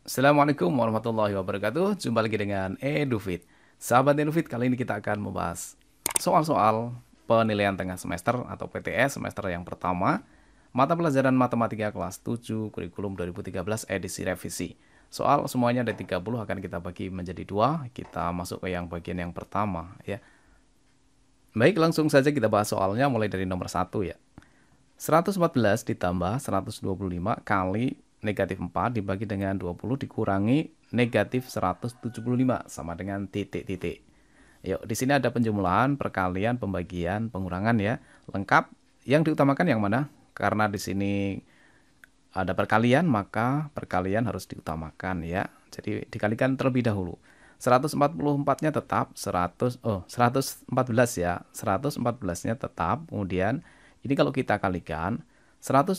Assalamualaikum warahmatullahi wabarakatuh. Jumpa lagi dengan EduFit. Sahabat EduFit, kali ini kita akan membahas soal-soal penilaian tengah semester atau PTS semester yang pertama, mata pelajaran matematika kelas 7, kurikulum 2013 edisi revisi. Soal semuanya ada 30 akan kita bagi menjadi dua. Kita masuk ke yang bagian yang pertama ya. Baik, langsung saja kita bahas soalnya mulai dari nomor 1 ya. 114 ditambah 125 kali negatif 4 dibagi dengan 20 dikurangi negatif 175 sama dengan titik-titik. Yuk, di sini ada penjumlahan, perkalian, pembagian, pengurangan ya. Lengkap. Yang diutamakan yang mana? Karena di sini ada perkalian, maka perkalian harus diutamakan ya. Jadi dikalikan terlebih dahulu. 144-nya tetap 114 ya. 114-nya tetap. Kemudian ini kalau kita kalikan 125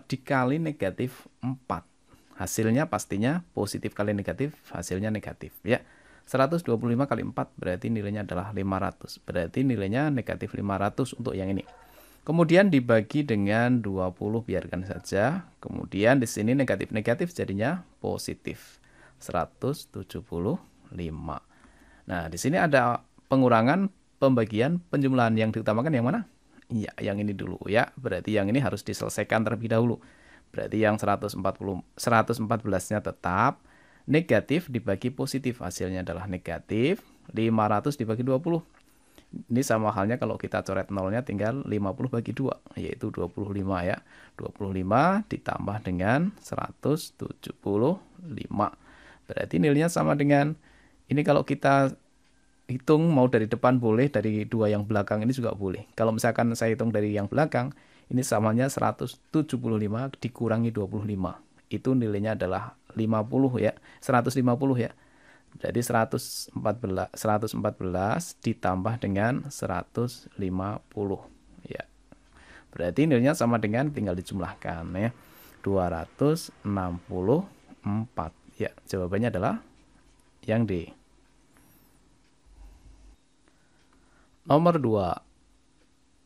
dikali negatif 4. Hasilnya pastinya positif kali negatif, hasilnya negatif ya. 125 kali 4 berarti nilainya adalah 500. Berarti nilainya negatif 500 untuk yang ini. Kemudian dibagi dengan 20, biarkan saja. Kemudian di sini negatif-negatif jadinya positif. 175. Nah, di sini ada pengurangan, pembagian, penjumlahan. Yang diutamakan yang mana? Iya, yang ini dulu ya. Berarti yang ini harus diselesaikan terlebih dahulu. Berarti yang 114-nya tetap negatif dibagi positif, hasilnya adalah negatif. 500 dibagi 20. Ini sama halnya kalau kita coret nolnya tinggal 50 bagi 2, yaitu 25 ya. 25 ditambah dengan 175. Berarti nilainya sama dengan ini. Kalau kita hitung mau dari depan boleh, dari dua yang belakang ini juga boleh. Kalau misalkan saya hitung dari yang belakang, ini samanya 175 dikurangi 25. Itu nilainya adalah 50 ya, 150 ya. Berarti 114 ditambah dengan 150 ya. Berarti nilainya sama dengan, tinggal dijumlahkan ya. 264. Ya, jawabannya adalah yang D. Nomor 2.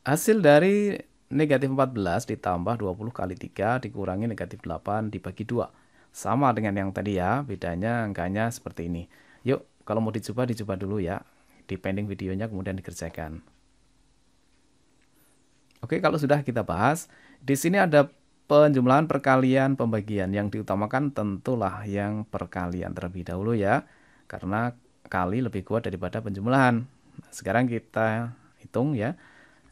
Hasil dari negatif 14 ditambah 20 kali 3 dikurangi negatif 8 dibagi 2. Sama dengan yang tadi ya, bedanya angkanya seperti ini. Yuk, kalau mau dicoba dulu ya. Depending videonya kemudian dikerjakan. Oke, kalau sudah kita bahas, di sini ada penjumlahan, perkalian, pembagian. Yang diutamakan tentulah yang perkalian terlebih dahulu ya. Karena kali lebih kuat daripada penjumlahan. Sekarang kita hitung ya,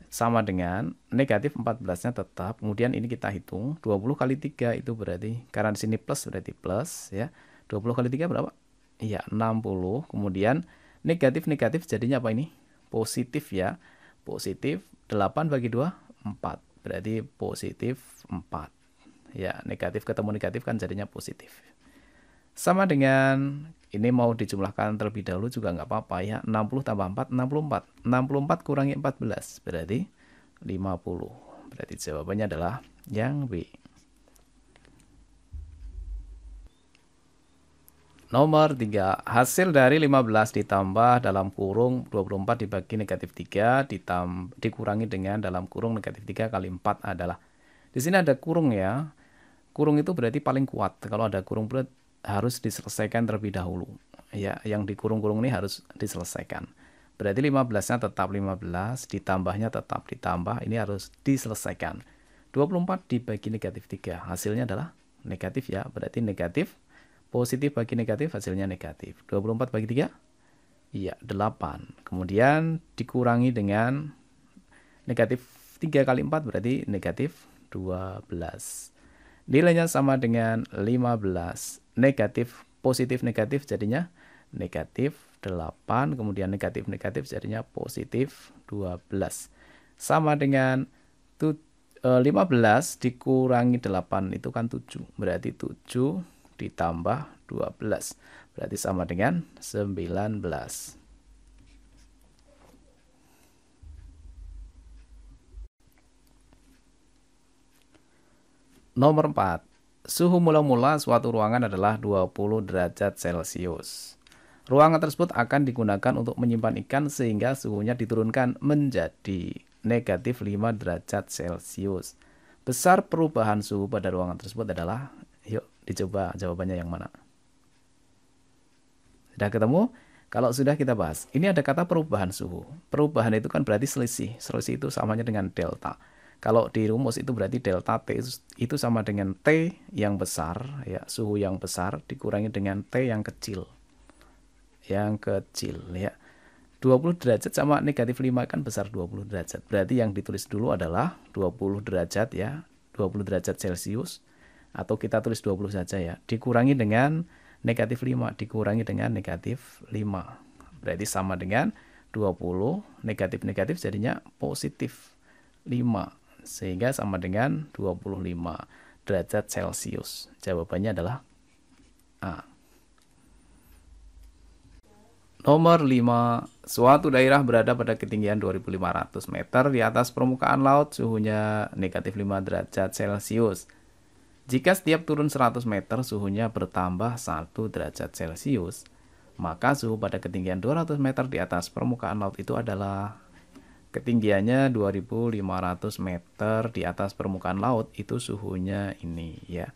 sama dengan negatif 14-nya tetap. Kemudian ini kita hitung 20 kali 3 itu berarti, karena di sini plus berarti plus ya. 20 kali 3 berapa? Iya, 60. Kemudian negatif jadinya apa ini? Positif ya. Positif 8 bagi 2 4. Berarti positif 4. Ya, negatif ketemu negatif kan jadinya positif. Sama dengan ini mau dijumlahkan terlebih dahulu juga nggak apa-apa ya. 60 tambah 4, 64. 64 kurangi 14, berarti 50. Berarti jawabannya adalah yang B. Nomor 3. Hasil dari 15 ditambah dalam kurung 24 dibagi negatif 3 dikurangi dengan dalam kurung negatif 3 kali 4 adalah. Di sini ada kurung ya. Kurung itu berarti paling kuat. Kalau ada kurung berat harus diselesaikan terlebih dahulu. Ya, yang di kurung-kurung ini harus diselesaikan. Berarti 15-nya tetap 15, ditambahnya tetap ditambah, ini harus diselesaikan. 24 dibagi negatif 3, hasilnya adalah negatif ya. Berarti negatif, positif bagi negatif, hasilnya negatif. 24 bagi 3, iya 8. Kemudian dikurangi dengan negatif 3 kali 4 berarti negatif 12. Nilainya sama dengan 15. Negatif, positif, negatif jadinya negatif 8. Kemudian negatif, negatif jadinya positif 12. Sama dengan 15 dikurangi 8 itu kan 7. Berarti 7 ditambah 12. Berarti sama dengan 19. Nomor 4. Suhu mula-mula suatu ruangan adalah 20 derajat Celcius. Ruangan tersebut akan digunakan untuk menyimpan ikan sehingga suhunya diturunkan menjadi negatif 5 derajat Celcius. Besar perubahan suhu pada ruangan tersebut adalah, yuk dicoba jawabannya yang mana? Sudah ketemu? Kalau sudah kita bahas. Ini ada kata perubahan suhu. Perubahan itu kan berarti selisih. Selisih itu samanya dengan delta. Kalau di rumus itu berarti delta T itu sama dengan T yang besar, ya, suhu yang besar dikurangi dengan T yang kecil. Yang kecil, ya. 20 derajat sama negatif 5 kan besar 20 derajat. Berarti yang ditulis dulu adalah 20 derajat, ya. 20 derajat Celcius. Atau kita tulis 20 saja, ya. Dikurangi dengan negatif 5. Dikurangi dengan negatif 5. Berarti sama dengan 20. Negatif-negatif jadinya positif 5. Sehingga sama dengan 25 derajat Celcius. Jawabannya adalah A. Nomor 5. Suatu daerah berada pada ketinggian 2500 meter di atas permukaan laut, suhunya negatif 5 derajat Celcius. Jika setiap turun 100 meter suhunya bertambah 1 derajat Celcius, maka suhu pada ketinggian 200 meter di atas permukaan laut itu adalah ketinggiannya 2500 meter di atas permukaan laut, itu suhunya ini, ya.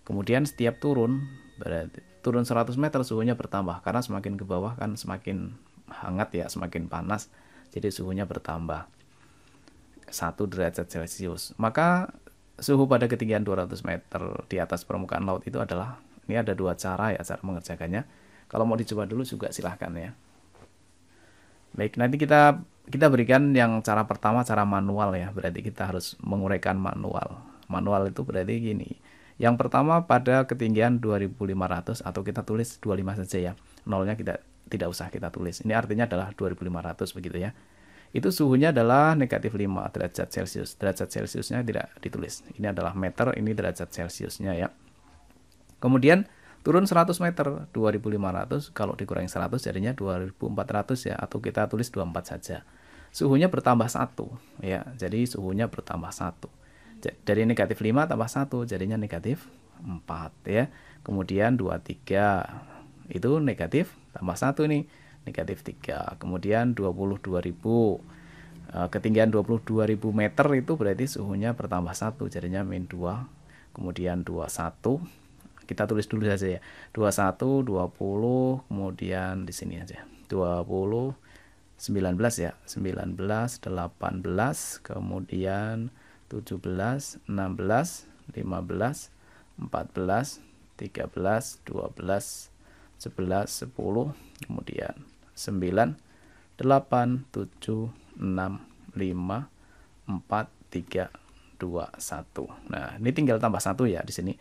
Kemudian setiap turun, berarti turun 100 meter suhunya bertambah, karena semakin ke bawah kan semakin hangat, ya, semakin panas, jadi suhunya bertambah 1 derajat Celcius. Maka suhu pada ketinggian 200 meter di atas permukaan laut itu adalah, ini ada dua cara, ya, cara mengerjakannya. Kalau mau dicoba dulu juga silahkan, ya. Baik, nanti kita berikan yang cara pertama, cara manual, ya. Berarti kita harus menguraikan manual. Manual itu berarti gini. Yang pertama pada ketinggian 2500, atau kita tulis 25 saja, ya. Nolnya kita tidak usah kita tulis. Ini artinya adalah 2500 begitu, ya. Itu suhunya adalah negatif 5 derajat Celcius. Derajat Celciusnya tidak ditulis. Ini adalah meter, ini derajat Celciusnya, ya. Kemudian turun 100 meter, 2500, kalau dikurangi 100 jadinya 2400, ya, atau kita tulis 24 saja. Suhunya bertambah 1, ya. Jadi suhunya bertambah 1. Dari negatif 5 tambah 1 jadinya negatif 4, ya. Kemudian 23 itu negatif tambah 1 nih, negatif 3. Kemudian 22.000, ketinggian 22.000 meter itu berarti suhunya bertambah 1 jadinya min 2. Kemudian 21, kita tulis dulu saja, ya. 21, 20, kemudian di sini aja 20, 19, ya. 19, 18, kemudian 17, 16, 15, 14, 13, 12, 11, 10, kemudian 9, 8, 7, 6, 5, 4, 3, 2, 1. Nah, ini tinggal tambah 1, ya, di sini.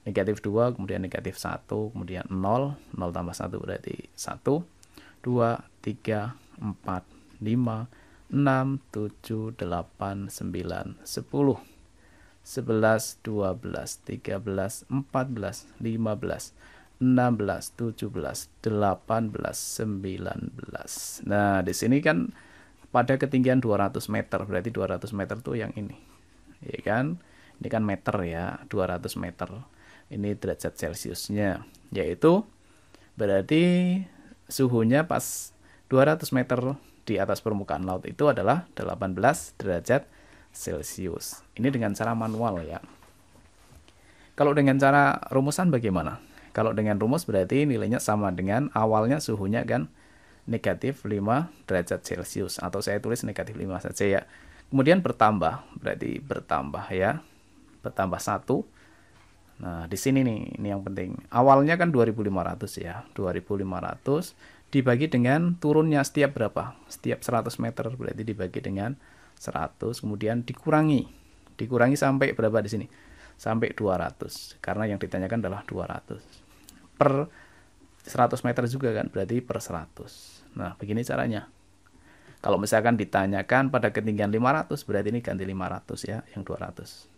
Negatif 2, kemudian negatif 1, kemudian 0, 0 tambah 1 berarti 1, 2, 3, 4, 5, 6, 7, 8, 9, 10, 11, 12, 13, 14, 15, 16, 17, 18, 19. Nah, di sini kan pada ketinggian 200 meter, berarti 200 meter tuh yang ini. Ya kan? Ini kan meter, ya, 200 meter. Ini derajat Celciusnya, yaitu berarti suhunya pas 200 meter di atas permukaan laut itu adalah 18 derajat Celcius. Ini dengan cara manual, ya. Kalau dengan cara rumusan bagaimana? Kalau dengan rumus berarti nilainya sama dengan awalnya suhunya kan negatif 5 derajat Celcius, atau saya tulis negatif 5 saja, ya. Kemudian bertambah, berarti bertambah, ya. Bertambah 1. Nah, di sini nih, ini yang penting. Awalnya kan 2500, ya. 2500 dibagi dengan turunnya setiap berapa? Setiap 100 meter berarti dibagi dengan 100, kemudian dikurangi. Dikurangi sampai berapa di sini? Sampai 200. Karena yang ditanyakan adalah 200. Per 100 meter juga kan, berarti per 100. Nah, begini caranya. Kalau misalkan ditanyakan pada ketinggian 500, berarti ini ganti 500, ya, yang 200.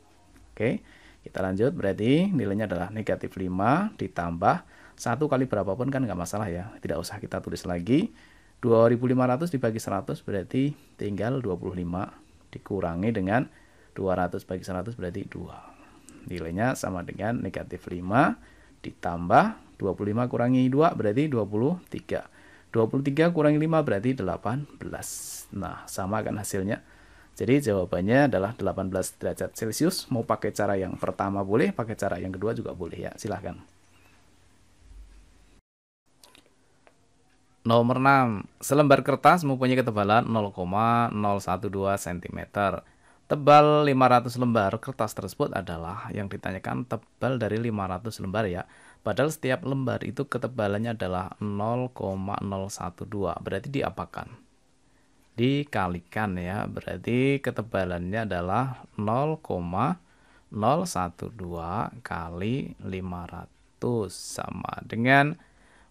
Oke, kita lanjut. Berarti nilainya adalah negatif 5 ditambah 1 kali berapapun kan nggak masalah, ya. Tidak usah kita tulis lagi. 2500 dibagi 100 berarti tinggal 25. Dikurangi dengan 200 bagi 100 berarti 2. Nilainya sama dengan negatif 5 ditambah 25 kurangi 2 berarti 23. 23 kurangi 5 berarti 18. Nah, sama kan hasilnya. Jadi jawabannya adalah 18 derajat Celcius. Mau pakai cara yang pertama boleh, pakai cara yang kedua juga boleh, ya. Silahkan. Nomor 6. Selembar kertas mempunyai ketebalan 0,012 cm. Tebal 500 lembar kertas tersebut adalah yang ditanyakan tebal dari 500 lembar ya. Padahal setiap lembar itu ketebalannya adalah 0,012. Berarti diapakan? Dikalikan ya. Berarti ketebalannya adalah 0,012 kali 500 sama dengan,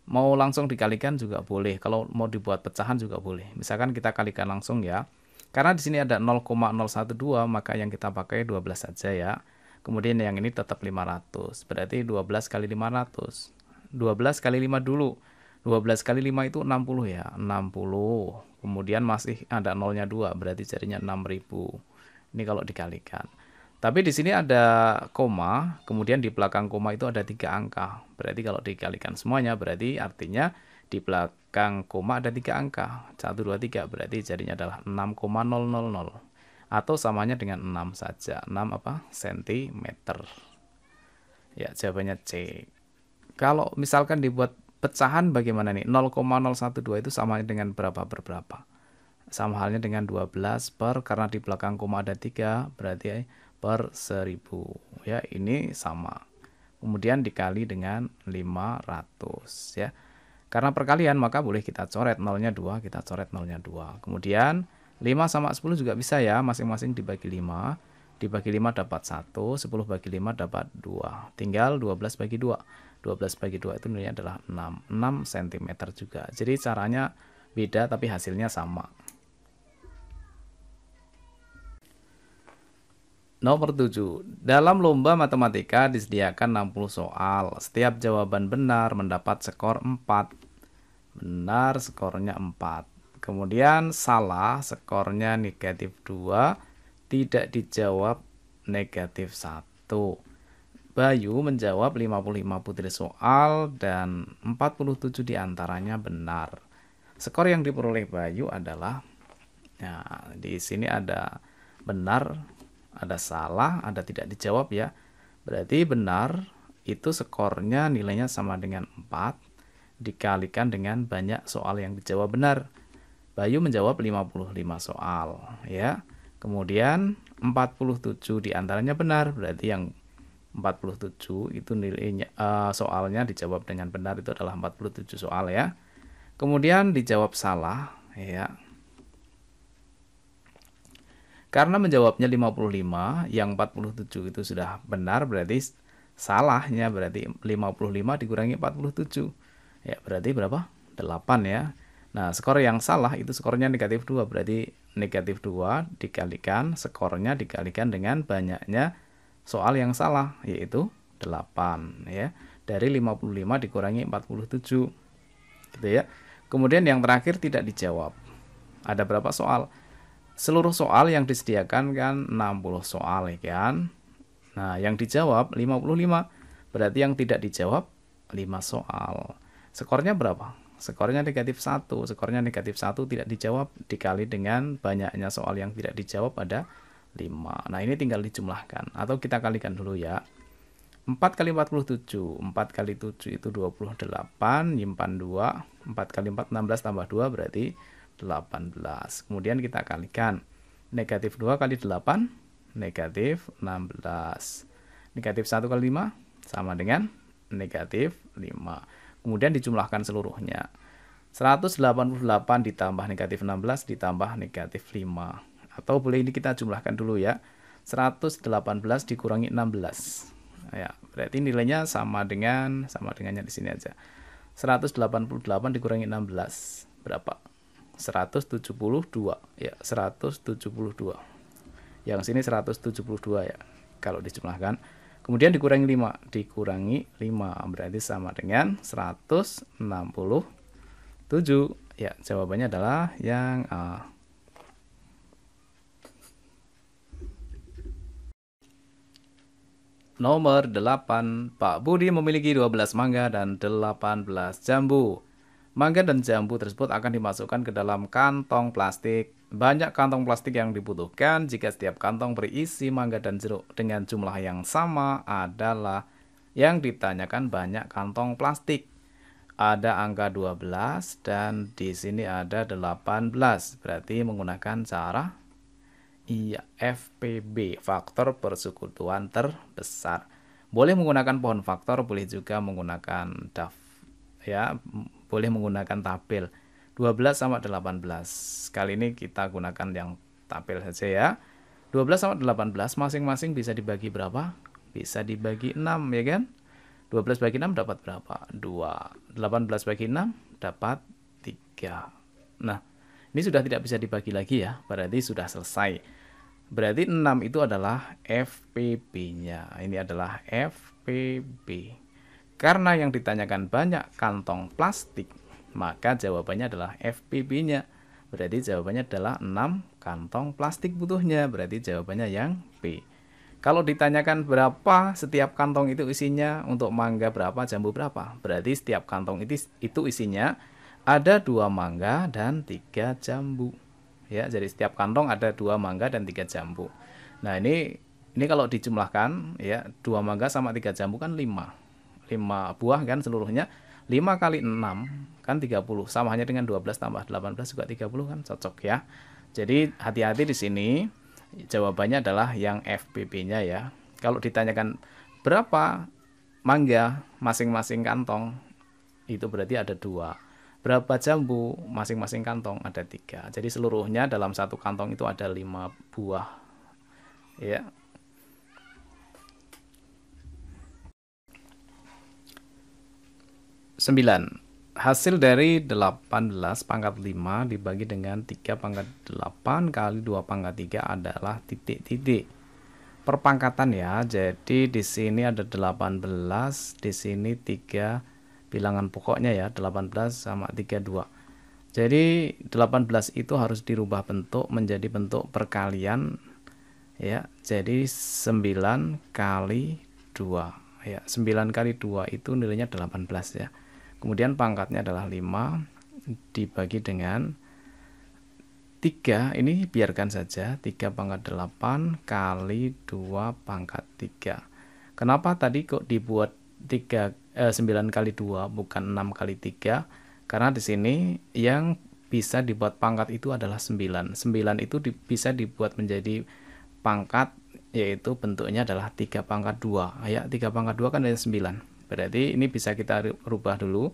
mau langsung dikalikan juga boleh. Kalau mau dibuat pecahan juga boleh. Misalkan kita kalikan langsung ya. Karena di sini ada 0,012, maka yang kita pakai 12 saja ya. Kemudian yang ini tetap 500. Berarti 12 kali 500. 12 kali 5 dulu. 12 kali 5 itu 60 ya. 60. Kemudian masih ada nolnya 2, berarti jadinya 6000. Ini kalau dikalikan. Tapi di sini ada koma, kemudian di belakang koma itu ada 3 angka. Berarti kalau dikalikan semuanya, berarti artinya di belakang koma ada 3 angka. 1, 2, 3, berarti jadinya adalah 6,000. Atau samanya dengan 6 saja. 6 apa? Sentimeter. Ya, jawabannya C. Kalau misalkan dibuat pecahan bagaimana nih? 0,012 itu sama dengan berapa per berapa? Sama halnya dengan 12 per, karena di belakang koma ada 3, berarti per 1000. Ya, ini sama. Kemudian dikali dengan 500 ya. Karena perkalian maka boleh kita coret nolnya 2, kita coret nolnya 2. Kemudian 5 sama 10 juga bisa ya, masing-masing dibagi 5. Dibagi 5 dapat 1, 10 bagi 5 dapat 2. Tinggal 12 bagi 2. 12 bagi 2 itu nilainya adalah 6. 6 cm juga. Jadi caranya beda tapi hasilnya sama. Nomor 7. Dalam lomba matematika disediakan 60 soal. Setiap jawaban benar mendapat skor 4. Benar skornya 4. Kemudian salah skornya negatif 2. Tidak dijawab negatif 1. Bayu menjawab 55 butir soal dan 47 diantaranya benar. Skor yang diperoleh Bayu adalah, ya, di sini ada benar, ada salah, ada tidak dijawab ya. Berarti benar itu skornya nilainya sama dengan 4 dikalikan dengan banyak soal yang dijawab benar. Bayu menjawab 55 soal ya. Kemudian 47 diantaranya benar, berarti yang 47 itu nilainya soalnya dijawab dengan benar itu adalah 47 soal ya. Kemudian dijawab salah ya. Karena menjawabnya 55, yang 47 itu sudah benar, berarti salahnya berarti 55 dikurangi 47. Ya, berarti berapa? 8 ya. Nah, skor yang salah itu skornya negatif 2, berarti negatif 2 dikalikan, skornya dikalikan dengan banyaknya soal yang salah, yaitu 8 ya. Dari 55 dikurangi 47. Gitu ya. Kemudian yang terakhir tidak dijawab. Ada berapa soal? Seluruh soal yang disediakan kan 60 soal ya kan. Nah, yang dijawab 55. Berarti yang tidak dijawab 5 soal. Skornya berapa? Skornya negatif 1. Skornya negatif 1 tidak dijawab dikali dengan banyaknya soal yang tidak dijawab ada 5. Nah, ini tinggal dijumlahkan atau kita kalikan dulu ya. 4 kali 47. 4 kali 7 itu 28, nyimpan 2. 4 kali 4 16 tambah 2 berarti 18. Kemudian kita kalikan. Negatif 2 kali 8 negatif 16. Negatif 1 kali 5 sama dengan negatif 5. Kemudian dijumlahkan seluruhnya. 188 ditambah negatif 16 ditambah negatif 5. Atau boleh ini kita jumlahkan dulu ya. 118 dikurangi 16. Ya, berarti nilainya sama dengannya di sini aja. 188 dikurangi 16 berapa? 172 ya, 172. Yang sini 172 ya kalau dijumlahkan. Kemudian dikurangi 5, berarti sama dengan 167. Ya, jawabannya adalah yang A. Nomor 8. Pak Budi memiliki 12 mangga dan 18 jambu. Mangga dan jambu tersebut akan dimasukkan ke dalam kantong plastik. Banyak kantong plastik yang dibutuhkan jika setiap kantong berisi mangga dan jeruk dengan jumlah yang sama adalah yang ditanyakan banyak kantong plastik. ada angka 12 dan di sini ada 18. Berarti menggunakan cara FPB, faktor persekutuan terbesar. Boleh menggunakan pohon faktor, boleh juga menggunakan ya, boleh menggunakan tabel. 12 sama 18. Kali ini kita gunakan yang tabel saja ya. 12 sama 18 masing-masing bisa dibagi berapa? Bisa dibagi 6 ya kan? 12 bagi 6 dapat berapa? 2. 18 bagi 6 dapat 3. Nah, ini sudah tidak bisa dibagi lagi ya. Berarti sudah selesai. Berarti 6 itu adalah FPB-nya. Ini adalah FPB. Karena yang ditanyakan banyak kantong plastik, maka jawabannya adalah FPB-nya. Berarti jawabannya adalah 6 kantong plastik butuhnya. Berarti jawabannya yang B. Kalau ditanyakan berapa setiap kantong itu isinya, untuk mangga berapa, jambu berapa, berarti setiap kantong itu isinya ada 2 mangga dan 3 jambu. Ya, jadi setiap kantong ada 2 mangga dan 3 jambu. Nah, ini kalau dijumlahkan ya, 2 mangga sama 3 jambu kan 5. 5 buah kan seluruhnya. 5 kali 6 kan 30. Sama hanya dengan 12 tambah 18 juga 30 kan, cocok ya. Jadi hati-hati di sini. Jawabannya adalah yang FPB-nya ya. Kalau ditanyakan berapa mangga masing-masing kantong, itu berarti ada 2. Berapa jambu masing-masing kantong, ada 3. Jadi seluruhnya dalam satu kantong itu ada 5 buah. Ya. Sembilan. Hasil dari 18 pangkat 5 dibagi dengan 3 pangkat 8 kali 2 pangkat 3 adalah titik-titik. Perpangkatan ya. Jadi di sini ada 18, di sini 3 bilangan pokoknya ya, 18 sama 32. Jadi 18 itu harus dirubah bentuk menjadi bentuk perkalian ya. Jadi 9 kali 2 ya. 9 kali 2 itu nilainya 18 ya. Kemudian pangkatnya adalah 5 dibagi dengan 3, ini biarkan saja, 3 pangkat 8 kali 2 pangkat 3. Kenapa tadi kok dibuat 9 kali 2 bukan 6 kali 3? Karena di sini yang bisa dibuat pangkat itu adalah 9. 9 itu bisa dibuat menjadi pangkat, yaitu bentuknya adalah 3 pangkat 2. Ya, 3 pangkat 2 kan ada 9. Berarti ini bisa kita rubah dulu.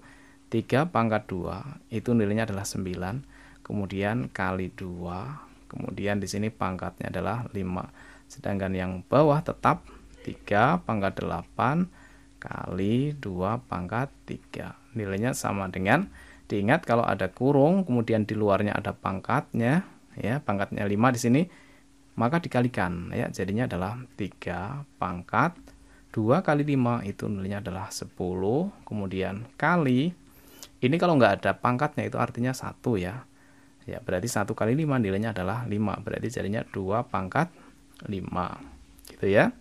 3 pangkat 2 itu nilainya adalah 9. Kemudian kali 2. Kemudian di sini pangkatnya adalah 5. Sedangkan yang bawah tetap 3 pangkat 8 kali 2 pangkat 3. Nilainya sama dengan, diingat kalau ada kurung kemudian di luarnya ada pangkatnya ya, pangkatnya 5 di sini, maka dikalikan ya, jadinya adalah 3 pangkat 2 kali 5 itu nilainya adalah 10. Kemudian kali, ini kalau nggak ada pangkatnya itu artinya 1 ya. Ya, berarti 1 kali 5 nilainya adalah 5. Berarti jadinya 2 pangkat 5. Gitu ya.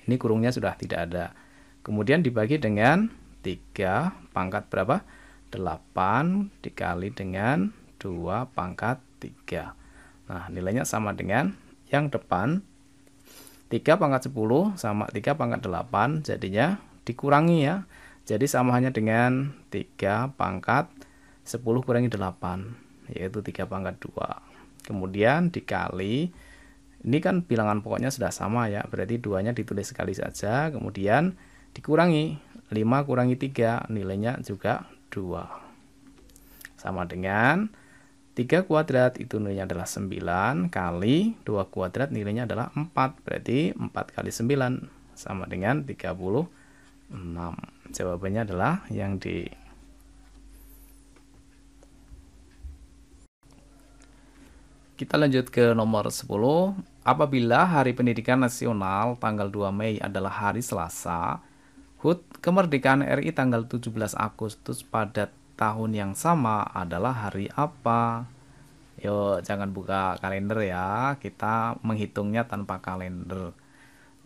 Ini kurungnya sudah tidak ada. Kemudian dibagi dengan 3 pangkat berapa? 8 dikali dengan 2 pangkat 3. Nah, nilainya sama dengan yang depan. 3 pangkat 10 sama 3 pangkat 8, jadinya dikurangi ya. Jadi sama hanya dengan 3 pangkat 10 kurangi 8, yaitu 3 pangkat 2. Kemudian dikali, ini kan bilangan pokoknya sudah sama ya, berarti 2-nya ditulis sekali saja. Kemudian dikurangi, 5 kurangi 3, nilainya juga 2. Sama dengan 3 kuadrat itu nilainya adalah 9 kali 2 kuadrat nilainya adalah 4. Berarti 4 kali 9 sama dengan 36. Jawabannya adalah yang D. Kita lanjut ke nomor 10. Apabila Hari Pendidikan Nasional tanggal 2 Mei adalah hari Selasa, HUT Kemerdekaan RI tanggal 17 Agustus pada tahun yang sama adalah hari apa? Yuk, jangan buka kalender ya. Kita menghitungnya tanpa kalender.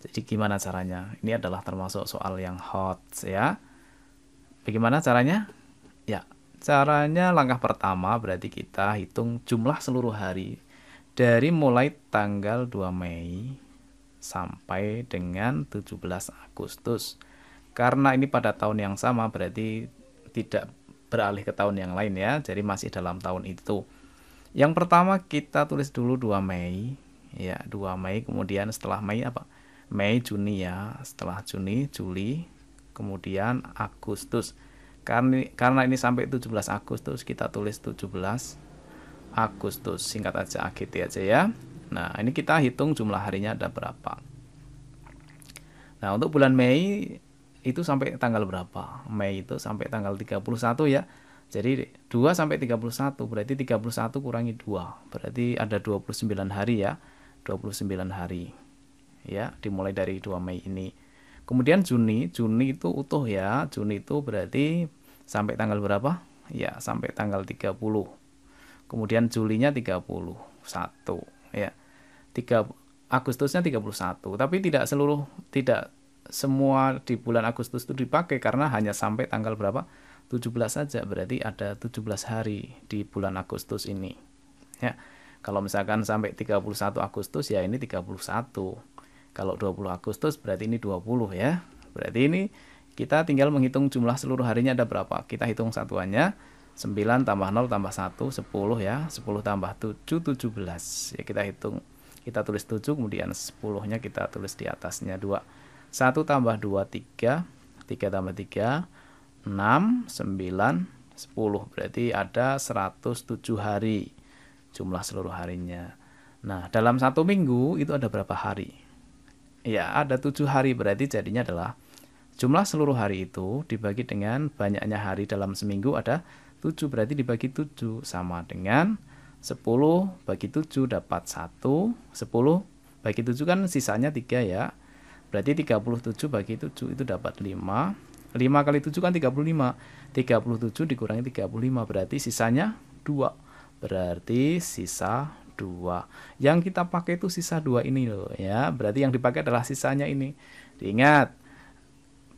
Jadi gimana caranya? Ini adalah termasuk soal yang hot ya. Bagaimana caranya? Ya, caranya langkah pertama berarti kita hitung jumlah seluruh hari dari mulai tanggal 2 Mei sampai dengan 17 Agustus. Karena ini pada tahun yang sama berarti tidak beralih ke tahun yang lain ya. Jadi masih dalam tahun itu. Yang pertama kita tulis dulu 2 Mei. Ya, 2 Mei. Kemudian setelah Mei apa? Mei, Juni ya. Setelah Juni, Juli, kemudian Agustus. Karena ini sampai 17 Agustus, kita tulis 17 Agustus. Singkat aja AGT aja ya. Nah, ini kita hitung jumlah harinya ada berapa. Nah, untuk bulan Mei itu sampai tanggal berapa? Mei itu sampai tanggal 31 ya. Jadi 2 sampai 31 berarti 31 kurangi 2. Berarti ada 29 hari ya. 29 hari. Ya, dimulai dari 2 Mei ini. Kemudian Juni itu utuh ya. Juni itu berarti sampai tanggal berapa? Ya, sampai tanggal 30. Kemudian Julinya 31 ya. Agustusnya 31, tapi tidak semua di bulan Agustus itu dipakai karena hanya sampai tanggal berapa? 17 saja, berarti ada 17 hari di bulan Agustus ini. Ya. Kalau misalkan sampai 31 Agustus ya ini 31. Kalau 20 Agustus berarti ini 20 ya. Berarti ini kita tinggal menghitung jumlah seluruh harinya ada berapa. Kita hitung satuannya 9 tambah 0 tambah 1 10 ya. 10 tambah 7 17. Ya kita hitung. Kita tulis 7, kemudian 10-nya kita tulis di atasnya 2. 1 tambah 2, 3. 3 tambah 3, 6, 9, 10. Berarti ada 107 hari jumlah seluruh harinya. Nah, dalam 1 minggu itu ada berapa hari? Ya, ada 7 hari. Berarti jadinya adalah jumlah seluruh hari itu dibagi dengan banyaknya hari dalam seminggu ada 7. Berarti dibagi 7 sama dengan 10 bagi 7 dapat 1, 10 bagi 7 kan sisanya 3 ya. Berarti 37 bagi 7 itu dapat 5. 5 kali 7 kan 35. 37 dikurangi 35 berarti sisanya 2. Berarti sisa 2. Yang kita pakai itu sisa 2 ini loh ya. Berarti yang dipakai adalah sisanya ini. Diingat,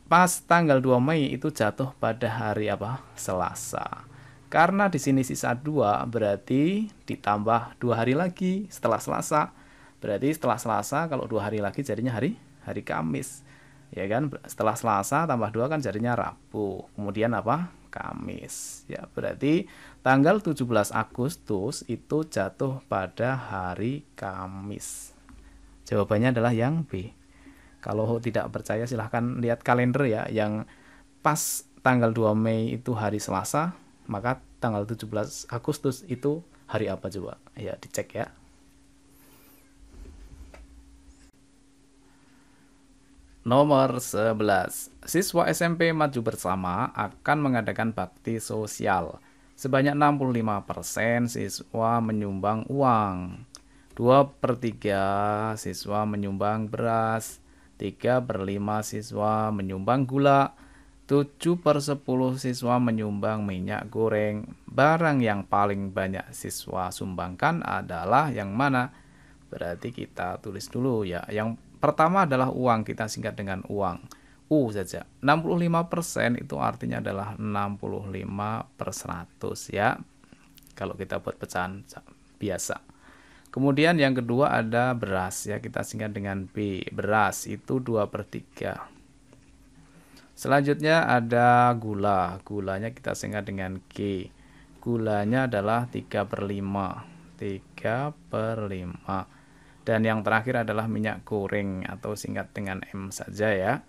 pas tanggal 2 Mei itu jatuh pada hari apa? Selasa. Karena di sini sisa 2 berarti ditambah 2 hari lagi setelah Selasa. Berarti setelah Selasa kalau 2 hari lagi jadinya hari Kamis. Ya kan? Setelah Selasa tambah 2 kan jadinya Rabu. Kemudian apa? Kamis. Ya, berarti tanggal 17 Agustus itu jatuh pada hari Kamis. Jawabannya adalah yang B. Kalau tidak percaya silahkan lihat kalender ya. Yang pas tanggal 2 Mei itu hari Selasa, maka tanggal 17 Agustus itu hari apa coba? Ya, dicek ya. Nomor 11. Siswa SMP Maju Bersama akan mengadakan bakti sosial. Sebanyak 65% siswa menyumbang uang. 2/3 siswa menyumbang beras. 3/5 siswa menyumbang gula. 7/10 siswa menyumbang minyak goreng. Barang yang paling banyak siswa sumbangkan adalah yang mana? Berarti kita tulis dulu ya. Yang pertama adalah uang, kita singkat dengan uang. U saja. 65% itu artinya adalah 65/100 ya. Kalau kita buat pecahan biasa. Kemudian yang kedua ada beras ya, kita singkat dengan B. Beras itu 2/3. Selanjutnya ada gula. Gulanya kita singkat dengan G. Gulanya adalah 3/5. 3/5. Dan yang terakhir adalah minyak goreng atau singkat dengan M saja ya.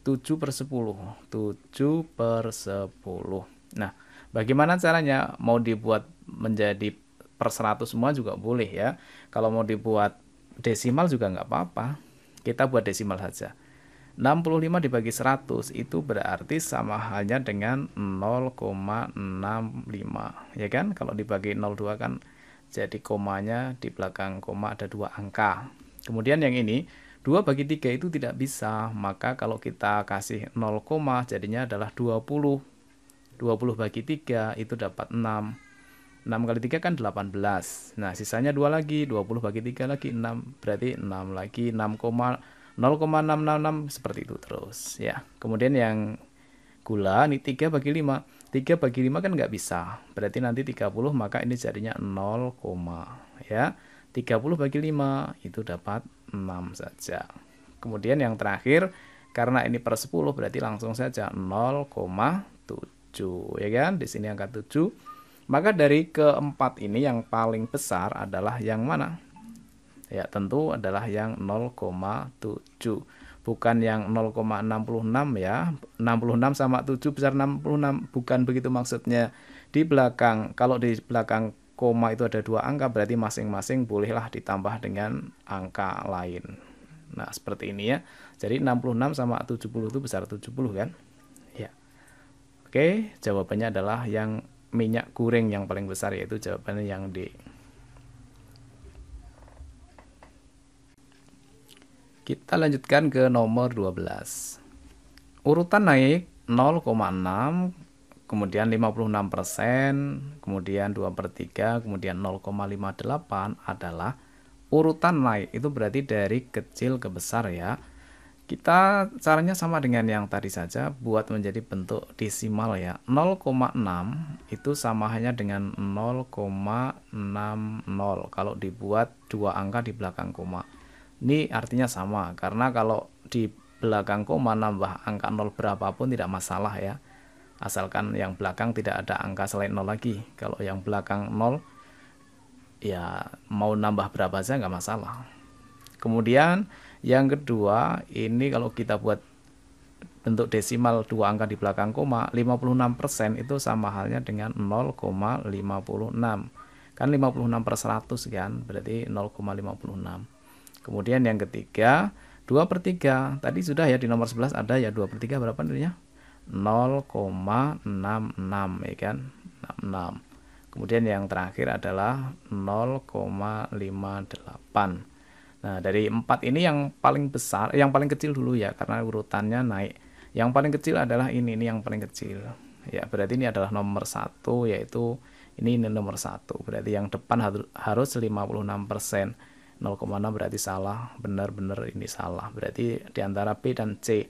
7/10. 7/10. Nah, bagaimana caranya? Mau dibuat menjadi per 100 semua juga boleh ya. Kalau mau dibuat desimal juga nggak apa-apa. Kita buat desimal saja. 65 dibagi 100 itu berarti sama halnya dengan 0,65 ya kan. Kalau dibagi 02 kan jadi komanya di belakang koma ada 2 angka. Kemudian yang ini 2 bagi 3 itu tidak bisa, maka kalau kita kasih 0, jadinya adalah 20. 20 bagi 3 itu dapat 6. 6 kali 3 kan 18. Nah, sisanya 2 lagi, 20 bagi 3 lagi 6, berarti 6 lagi 0,666 seperti itu terus ya. Kemudian yang gula ini 3 bagi 5. 3 bagi 5 kan nggak bisa. Berarti nanti 30 maka ini jadinya 0, ya. 30 bagi 5 itu dapat 6 saja. Kemudian yang terakhir karena ini per 10 berarti langsung saja 0,7. 7, ya kan? Di sini angka 7. Maka dari keempat ini yang paling besar adalah yang mana? Ya, tentu adalah yang 0,7. Bukan yang 0,66 ya. 66 sama 7 besar 66. Bukan begitu maksudnya. Di belakang, kalau di belakang koma itu ada dua angka, berarti masing-masing bolehlah ditambah dengan angka lain. Nah, seperti ini ya. Jadi 66 sama 70 itu besar 70 kan? Ya. Oke, jawabannya adalah yang minyak goreng yang paling besar, yaitu jawabannya yang D. Kita lanjutkan ke nomor 12. Urutan naik 0,6, kemudian 56%, kemudian 2/3, kemudian 0,58 adalah urutan naik. Itu berarti dari kecil ke besar ya. Kita caranya sama dengan yang tadi saja, buat menjadi bentuk desimal ya. 0,6 itu sama hanya dengan 0,60 kalau dibuat dua angka di belakang koma. Ini artinya sama, karena kalau di belakang koma nambah angka 0 berapapun tidak masalah ya. Asalkan yang belakang tidak ada angka selain 0 lagi. Kalau yang belakang 0, ya mau nambah berapa saja nggak masalah. Kemudian yang kedua, ini kalau kita buat bentuk desimal dua angka di belakang koma, 56% itu sama halnya dengan 0,56. Kan 56/100 kan, berarti 0,56. Kemudian yang ketiga, 2/3. Tadi sudah ya, di nomor 11 ada ya 2/3 berapa nilainya? 0,66 ya kan? 66. Kemudian yang terakhir adalah 0,58. Nah, dari 4 ini yang paling besar, yang paling kecil dulu ya, karena urutannya naik. Yang paling kecil adalah ini yang paling kecil. Ya, berarti ini adalah nomor 1, yaitu ini nomor 1. Berarti yang depan harus 56%. 0,6 berarti salah, benar-benar ini salah. Berarti di antara B dan C.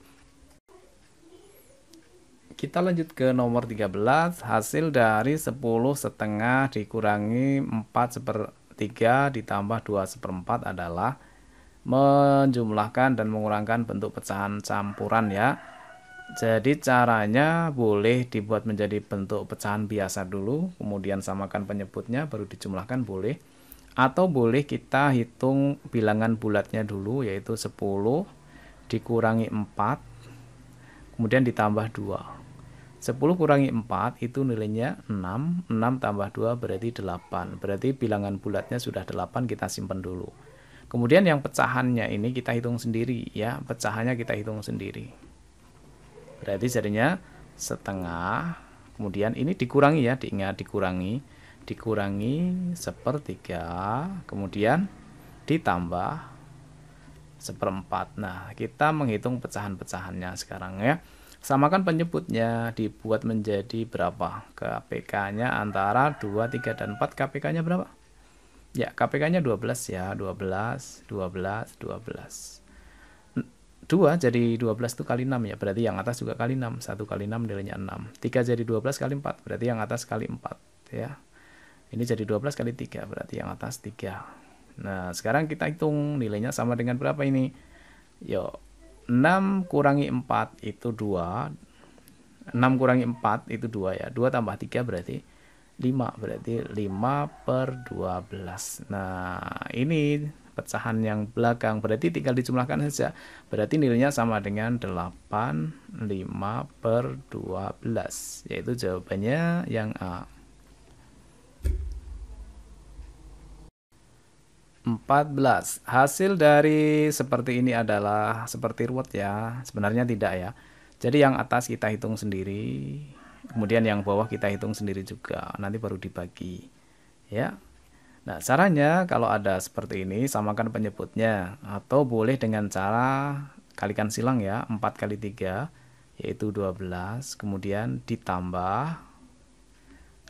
Kita lanjut ke nomor 13. Hasil dari 10,5 dikurangi 4/3 ditambah 2/4 adalah menjumlahkan dan mengurangkan bentuk pecahan campuran ya. Jadi caranya boleh dibuat menjadi bentuk pecahan biasa dulu, kemudian samakan penyebutnya, baru dijumlahkan boleh. Atau boleh kita hitung bilangan bulatnya dulu, yaitu 10 dikurangi 4, kemudian ditambah 2. 10 kurangi 4 itu nilainya 6, 6 tambah 2 berarti 8. Berarti bilangan bulatnya sudah 8, kita simpan dulu. Kemudian yang pecahannya ini kita hitung sendiri ya, pecahannya kita hitung sendiri. Berarti jadinya setengah, kemudian ini dikurangi ya, diingat dikurangi 1/3, kemudian ditambah 1/4. Nah, kita menghitung pecahan-pecahannya sekarang ya. Samakan penyebutnya, dibuat menjadi berapa? KPK-nya antara 2, 3, dan 4. KPK-nya berapa? Ya, KPK-nya 12 ya, 12, 12, 12. 2 jadi 12 itu kali 6 ya, berarti yang atas juga kali 6. 1 kali 6 nilainya 6. 3 jadi 12 kali 4, berarti yang atas kali 4 ya. Ini jadi 12 kali 3, berarti yang atas 3. Nah, sekarang kita hitung nilainya sama dengan berapa ini? Yuk, 6 kurangi 4 itu 2. 6 kurangi 4 itu 2 ya. 2 tambah 3 berarti 5. Berarti 5/12. Nah, ini pecahan yang belakang. Berarti tinggal dijumlahkan saja. Berarti nilainya sama dengan 8, 5/12. Yaitu jawabannya yang A. 14. Hasil dari seperti ini adalah seperti ruwet ya. Sebenarnya tidak ya. Jadi yang atas kita hitung sendiri, kemudian yang bawah kita hitung sendiri juga. Nanti baru dibagi. Ya. Nah, caranya kalau ada seperti ini, samakan penyebutnya. Atau boleh dengan cara kalikan silang ya. 4 kali 3 yaitu 12. Kemudian ditambah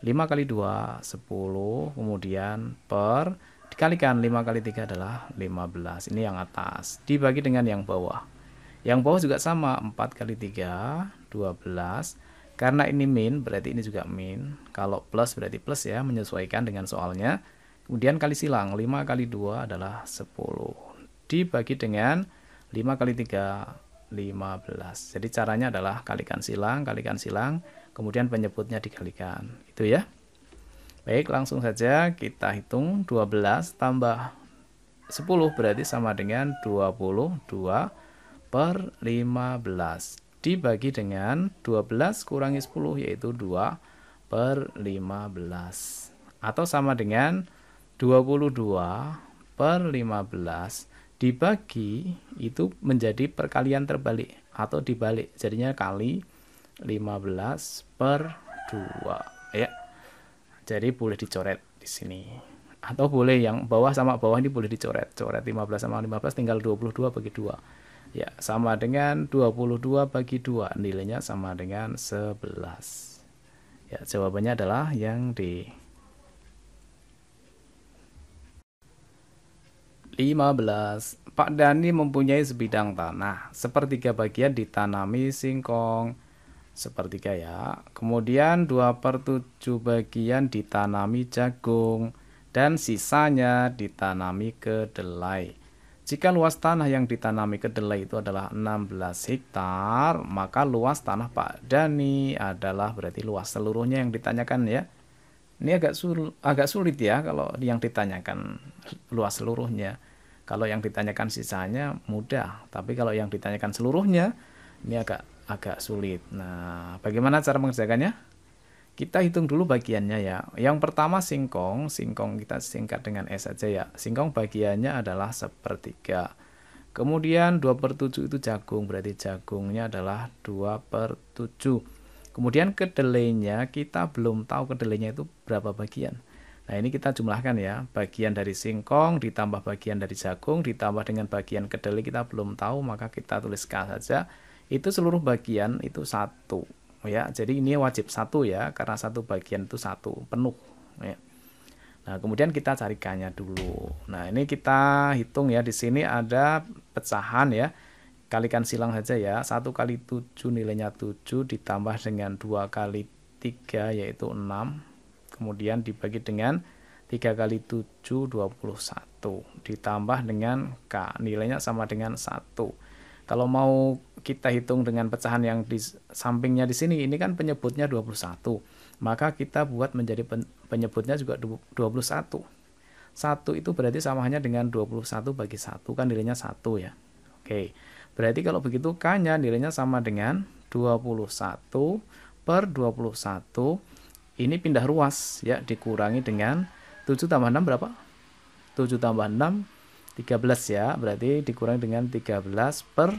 5 kali 2, 10. Kemudian per dikalikan 5 kali 3 adalah 15. Ini yang atas. Dibagi dengan yang bawah. Yang bawah juga sama. 4 kali 3, 12. Karena ini min, berarti ini juga min. Kalau plus berarti plus ya, menyesuaikan dengan soalnya. Kemudian kali silang. 5 kali 2 adalah 10. Dibagi dengan 5 kali 3, 15. Jadi caranya adalah kalikan silang, kemudian penyebutnya dikalikan. Itu ya. Baik, langsung saja kita hitung. 12 tambah 10 berarti sama dengan 22 per 15. Dibagi dengan 12 kurangi 10 yaitu 2 per 15. Atau sama dengan 22 per 15 dibagi itu menjadi perkalian terbalik atau dibalik. Jadinya kali 15 per 2 ya. Jadi boleh dicoret di sini. Atau boleh yang bawah sama bawah ini boleh dicoret. Coret 15 sama 15 tinggal 22 bagi 2. Ya, sama dengan 22 bagi 2. Nilainya sama dengan 11. Ya, jawabannya adalah yang D. 15. Pak Dani mempunyai sebidang tanah. Sepertiga bagian ditanami singkong. Sepertiga ya. Kemudian 2/7 bagian ditanami jagung. Dan sisanya ditanami kedelai. Jika luas tanah yang ditanami kedelai itu adalah 16 hektar, maka luas tanah Pak Dani adalah berarti luas seluruhnya yang ditanyakan ya. Ini agak sulit ya kalau yang ditanyakan luas seluruhnya. Kalau yang ditanyakan sisanya mudah, tapi kalau yang ditanyakan seluruhnya ini agak sulit. Nah, bagaimana cara mengerjakannya? Kita hitung dulu bagiannya ya. Yang pertama singkong kita singkat dengan S saja ya. Singkong bagiannya adalah sepertiga. Kemudian 2/7 itu jagung, berarti jagungnya adalah 2/7. Kemudian kedelainya kita belum tahu kedelainya itu berapa bagian. Nah, ini kita jumlahkan ya. Bagian dari singkong ditambah bagian dari jagung ditambah dengan bagian kedelai kita belum tahu, maka kita tuliskan saja. Itu seluruh bagian itu 1. Ya, jadi ini wajib 1 ya, karena satu bagian itu 1 penuh ya. Nah, kemudian kita carikannya dulu. Nah, ini kita hitung ya, di sini ada pecahan ya. Kalikan silang saja ya. 1 kali 7 nilainya 7 ditambah dengan 2 kali 3 yaitu 6. Kemudian dibagi dengan 3 kali 7 21 ditambah dengan K, nilainya sama dengan 1. Kalau mau kita hitung dengan pecahan yang di sampingnya di sini, ini kan penyebutnya 21. Maka kita buat menjadi penyebutnya juga 21. 1 itu berarti samanya dengan 21 bagi 1, kan nilainya 1 ya. Oke, berarti kalau begitu K-nya nilainya sama dengan 21 per 21. Ini pindah ruas ya, dikurangi dengan 7 tambah 6 berapa? 7 tambah 6 13 ya, berarti dikurangi dengan 13 per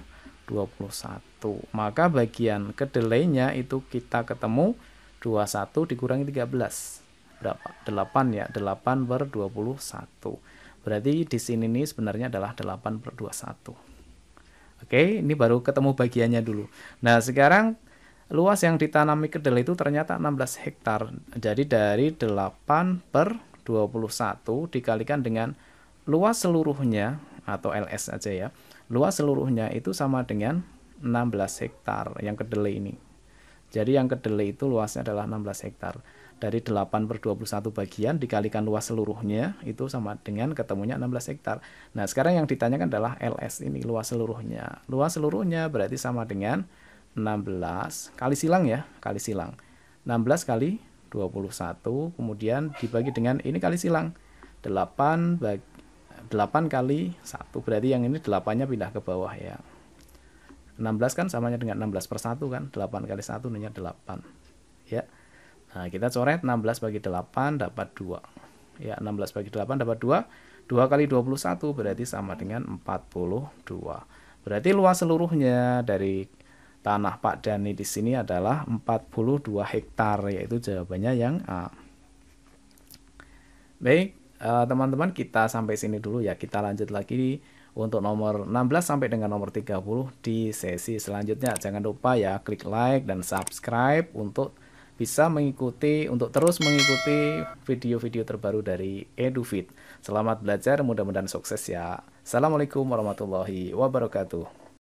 21. Maka bagian kedelainya itu kita ketemu 21 dikurangi 13. Berapa? 8 ya, 8 per 21. Berarti di sini nih sebenarnya adalah 8 per 21. Oke, ini baru ketemu bagiannya dulu. Nah, sekarang luas yang ditanami kedelai itu ternyata 16 hektar. Jadi dari 8 per 21 dikalikan dengan luas seluruhnya atau LS aja ya. Luas seluruhnya itu sama dengan 16 hektar yang kedelai ini. Jadi yang kedelai itu luasnya adalah 16 hektar. Dari 8 per 21 bagian dikalikan luas seluruhnya itu sama dengan ketemunya 16 hektar. Nah, sekarang yang ditanyakan adalah LS ini, luas seluruhnya. Luas seluruhnya berarti sama dengan 16 kali silang ya, kali silang. 16 kali 21 kemudian dibagi dengan ini kali silang. 8 kali 1, berarti yang ini 8-nya pindah ke bawah ya. 16 kan samanya dengan 16 per 1 kan, 8 kali 1 nilainya 8 ya. Nah, kita coret 16 bagi 8 dapat 2 ya, 16 bagi 8 dapat 2, 2 kali 21 berarti sama dengan 42. Berarti luas seluruhnya dari tanah Pak Dani di sini adalah 42 hektar, yaitu jawabannya yang A. Baik, teman-teman, kita sampai sini dulu ya. Kita lanjut lagi untuk nomor 16 sampai dengan nomor 30 di sesi selanjutnya. Jangan lupa ya klik like dan subscribe untuk bisa mengikuti, untuk terus mengikuti video-video terbaru dari EduFit. Selamat belajar, mudah-mudahan sukses ya. Assalamualaikum warahmatullahi wabarakatuh.